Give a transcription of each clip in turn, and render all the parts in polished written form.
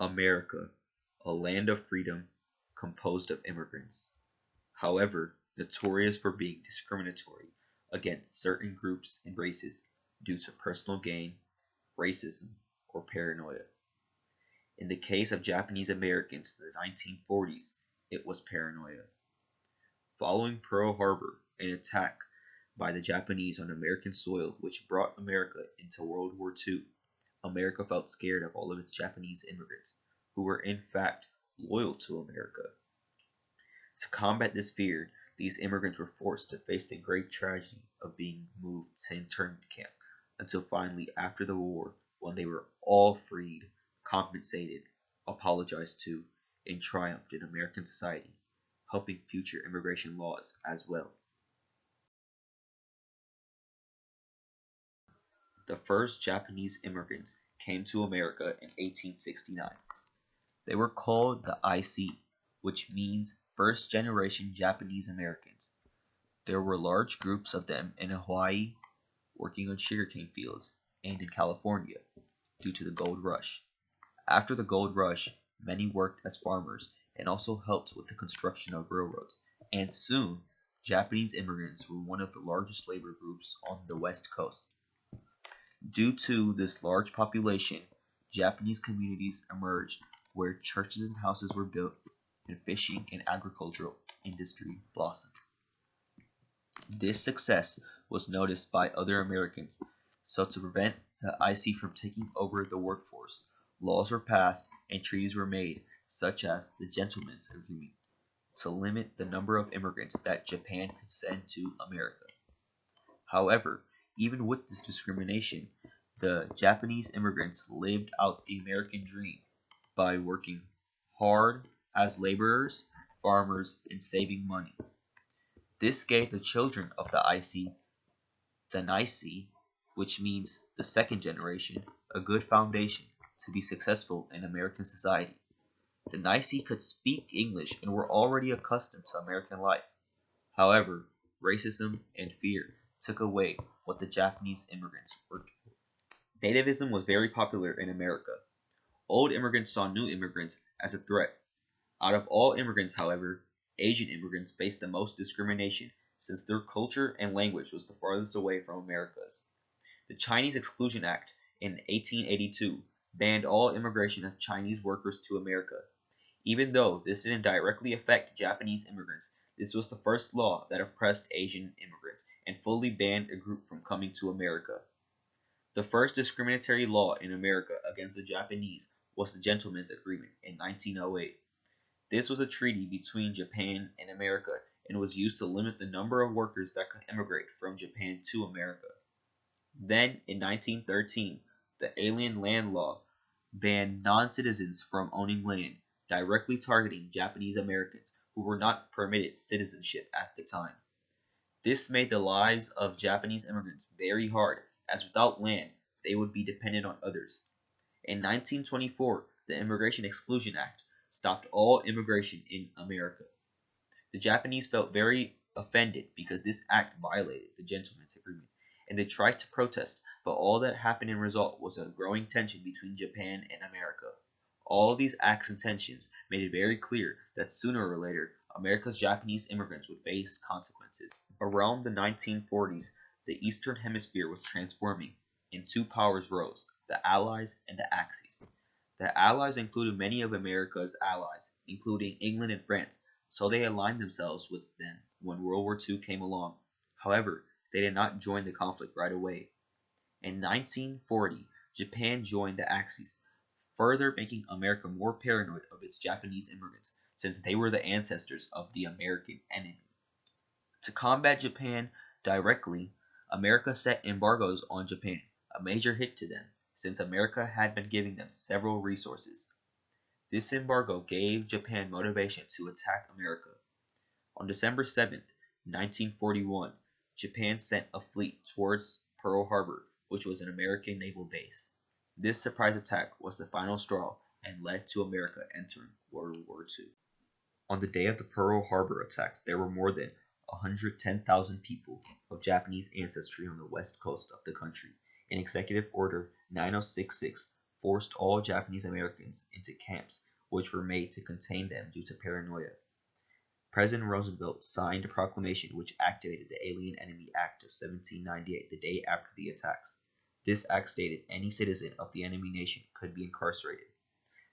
America, a land of freedom composed of immigrants. However, notorious for being discriminatory against certain groups and races due to personal gain, racism, or paranoia. In the case of Japanese Americans in the 1940s, it was paranoia. Following Pearl Harbor, an attack by the Japanese on American soil which brought America into World War II, America felt scared of all of its Japanese immigrants, who were in fact loyal to America. To combat this fear, these immigrants were forced to face the great tragedy of being moved to internment camps until finally, after the war, when they were all freed, compensated, apologized to, and triumphed in American society, helping future immigration laws as well. The first Japanese immigrants came to America in 1869. They were called the IC, which means First Generation Japanese Americans. There were large groups of them in Hawaii, working on sugarcane fields, and in California, due to the gold rush. After the gold rush, many worked as farmers and also helped with the construction of railroads, and soon Japanese immigrants were one of the largest labor groups on the West Coast. Due to this large population, Japanese communities emerged where churches and houses were built and fishing and agricultural industry blossomed. This success was noticed by other Americans, so to prevent the IC from taking over the workforce, laws were passed and treaties were made, such as the Gentlemen's Agreement, to limit the number of immigrants that Japan could send to America. However, even with this discrimination, the Japanese immigrants lived out the American dream by working hard as laborers, farmers, and saving money. This gave the children of the IC, the Nici, which means the second generation, a good foundation to be successful in American society. The Nici could speak English and were already accustomed to American life. However, racism and fear took away what the Japanese immigrants worked for. Nativism was very popular in America. Old immigrants saw new immigrants as a threat. Out of all immigrants, however, Asian immigrants faced the most discrimination since their culture and language was the farthest away from America's. The Chinese Exclusion Act in 1882 banned all immigration of Chinese workers to America. Even though this didn't directly affect Japanese immigrants, this was the first law that oppressed Asian immigrants and fully banned a group from coming to America. The first discriminatory law in America against the Japanese was the Gentlemen's Agreement in 1908. This was a treaty between Japan and America and was used to limit the number of workers that could immigrate from Japan to America. Then, in 1913, the Alien Land Law banned non-citizens from owning land, directly targeting Japanese Americans who were not permitted citizenship at the time. This made the lives of Japanese immigrants very hard, as without land, they would be dependent on others. In 1924, the Immigration Exclusion Act stopped all immigration in America. The Japanese felt very offended because this act violated the Gentlemen's Agreement, and they tried to protest, but all that happened in result was a growing tension between Japan and America. All these acts and tensions made it very clear that sooner or later, America's Japanese immigrants would face consequences. Around the 1940s, the Eastern Hemisphere was transforming, and two powers rose, the Allies and the Axis. The Allies included many of America's allies, including England and France, so they aligned themselves with them when World War II came along. However, they did not join the conflict right away. In 1940, Japan joined the Axis, further making America more paranoid of its Japanese immigrants, since they were the ancestors of the American enemy. To combat Japan directly, America set embargoes on Japan, a major hit to them, since America had been giving them several resources. This embargo gave Japan motivation to attack America. On December 7, 1941, Japan sent a fleet towards Pearl Harbor, which was an American naval base. This surprise attack was the final straw and led to America entering World War II. On the day of the Pearl Harbor attacks, there were more than 110,000 people of Japanese ancestry on the west coast of the country. In Executive Order 9066, forced all Japanese Americans into camps, which were made to contain them due to paranoia. President Roosevelt signed a proclamation which activated the Alien Enemy Act of 1798 the day after the attacks. This act stated any citizen of the enemy nation could be incarcerated.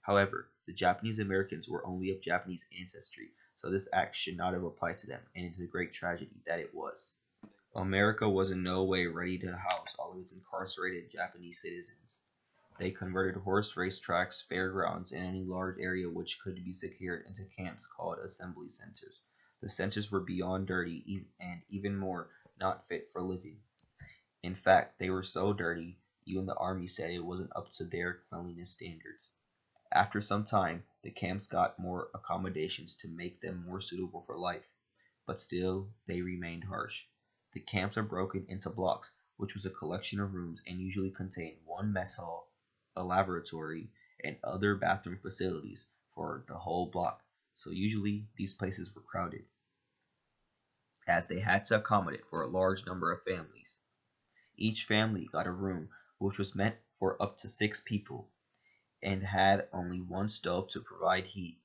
However, the Japanese Americans were only of Japanese ancestry, so this act should not have applied to them, and it is a great tragedy that it was. America was in no way ready to house all of its incarcerated Japanese citizens. They converted horse race tracks, fairgrounds, and any large area which could be secured into camps called assembly centers. The centers were beyond dirty and even more not fit for living. In fact, they were so dirty, even the army said it wasn't up to their cleanliness standards. After some time, the camps got more accommodations to make them more suitable for life, but still they remained harsh. The camps are broken into blocks, which was a collection of rooms and usually contained one mess hall, a laboratory, and other bathroom facilities for the whole block, so usually these places were crowded, as they had to accommodate for a large number of families. Each family got a room which was meant for up to 6 people, and had only one stove to provide heat,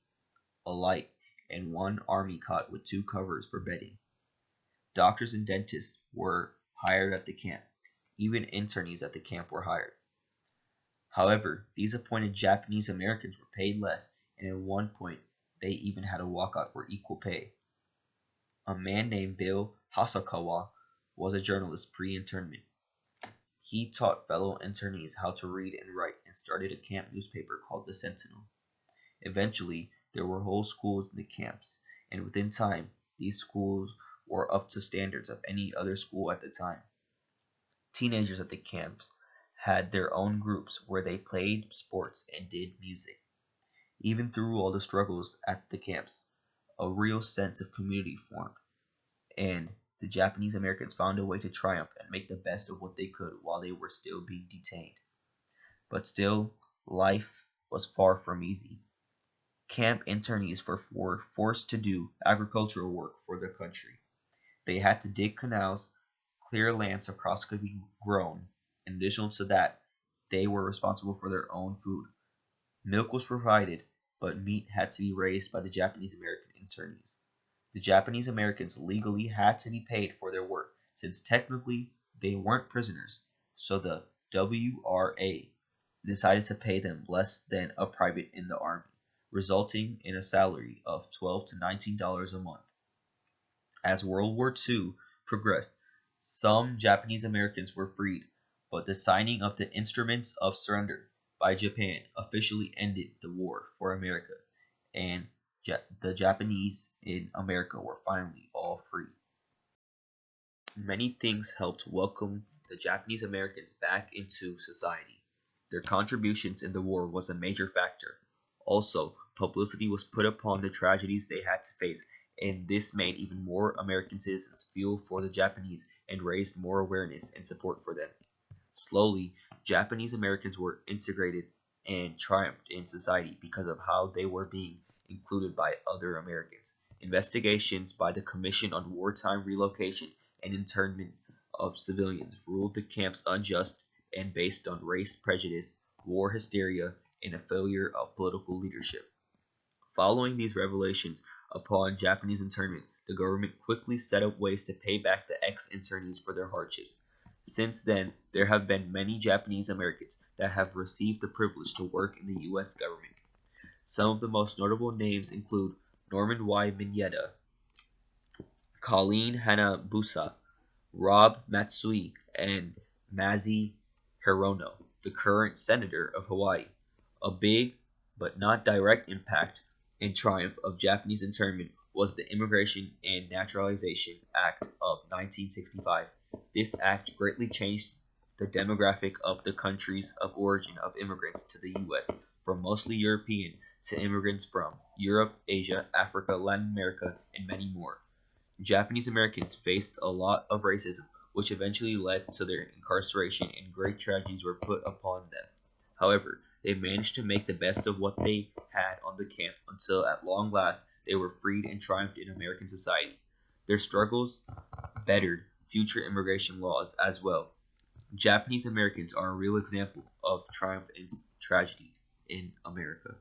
a light, and one army cot with 2 covers for bedding. Doctors and dentists were hired at the camp. Even internees at the camp were hired. However, these appointed Japanese Americans were paid less, and at one point they even had a walkout for equal pay. A man named Bill Hasakawa was a journalist pre-internment. He taught fellow internees how to read and write and started a camp newspaper called the Sentinel. Eventually, there were whole schools in the camps, and within time, these schools were up to standards of any other school at the time. Teenagers at the camps had their own groups where they played sports and did music. Even through all the struggles at the camps, a real sense of community formed, and the Japanese Americans found a way to triumph and make the best of what they could while they were still being detained. But still, life was far from easy. Camp internees were forced to do agricultural work for their country. They had to dig canals, clear land so crops could be grown. In addition to that, they were responsible for their own food. Milk was provided, but meat had to be raised by the Japanese American internees. The Japanese Americans legally had to be paid for their work, since technically they weren't prisoners, so the WRA decided to pay them less than a private in the army, resulting in a salary of $12 to $19 a month. As World War II progressed, some Japanese Americans were freed, but the signing of the Instruments of Surrender by Japan officially ended the war for America, and the Japanese in America were finally all free. Many things helped welcome the Japanese Americans back into society. Their contributions in the war was a major factor. Also, publicity was put upon the tragedies they had to face, and this made even more American citizens feel for the Japanese and raised more awareness and support for them. Slowly, Japanese Americans were integrated and triumphed in society because of how they were being included by other Americans. Investigations by the Commission on Wartime Relocation and Internment of Civilians ruled the camps unjust and based on race prejudice, war hysteria, and a failure of political leadership. Following these revelations upon Japanese internment, the government quickly set up ways to pay back the ex-internees for their hardships. Since then, there have been many Japanese Americans that have received the privilege to work in the U.S. government. Some of the most notable names include Norman Y. Mineta, Colleen Hanabusa, Rob Matsui, and Mazie Hirono, the current senator of Hawaii. A big, but not direct impact and triumph of Japanese internment was the Immigration and Naturalization Act of 1965. This act greatly changed the demographic of the countries of origin of immigrants to the U.S., from mostly European to immigrants from Europe, Asia, Africa, Latin America, and many more. Japanese Americans faced a lot of racism, which eventually led to their incarceration, and great tragedies were put upon them. However, they managed to make the best of what they had on the camp until at long last they were freed and triumphed in American society. Their struggles bettered future immigration laws as well. Japanese Americans are a real example of triumph in tragedy in America.